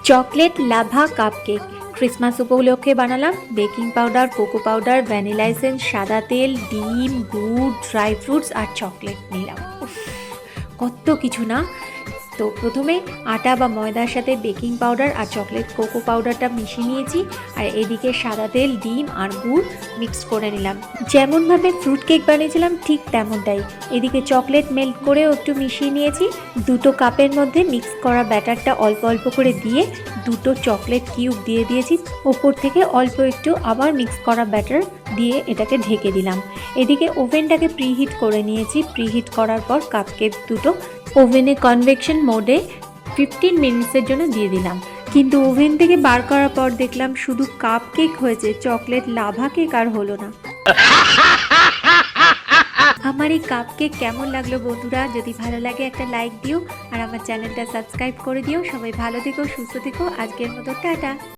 Chocolate lava cupcake Christmas উপলক্ষে বানালাম। Baking powder, cocoa powder, vanilla essence, সাদা তেল, ডিম, গুড়, ড্রাই ফ্রুটস আর চকলেট নিলাম। কত কিছু না। তো প্রথমে আটা বা ময়দার সাথে বেকিং পাউডার আর চকলেট কোকো পাউডারটা মিশিয়ে নিয়েছি, আর এদিকে সাদা তেল, ডিম আর গুড় মিক্স করে নিলাম। যেমনভাবে ফ্রুট কেক বানিয়েছিলাম ঠিক তেমনটাই। এদিকে চকলেট মেল্ট করেও একটু মিশিয়ে নিয়েছি। দুটো কাপের মধ্যে মিক্স করা ব্যাটারটা অল্প অল্প করে দিয়ে দুটো চকলেট কিউব দিয়ে দিয়েছি। ওপর থেকে অল্প একটু আবার মিক্স করা ব্যাটার দিয়ে এটাকে ঢেকে দিলাম। এদিকে ওভেনটাকে প্রিহিট করে নিয়েছি। প্রিহিট করার পর কাপকেক দুটো ওভেনে কনভেকশন মোডে 15 মিনিটসের জন্য দিয়ে দিলাম। কিন্তু ওভেন থেকে বার করার পর দেখলাম শুধু কাপ কেক হয়েছে, চকলেট লাভা কেক আর হলো না। আমার এই কাপ কেক কেমন লাগলো বন্ধুরা? যদি ভালো লাগে একটা লাইক দিও আর আমার চ্যানেলটা সাবস্ক্রাইব করে দিও। সবাই ভালো থেকো, সুস্থ থেকো। আজকের মতো টাটা।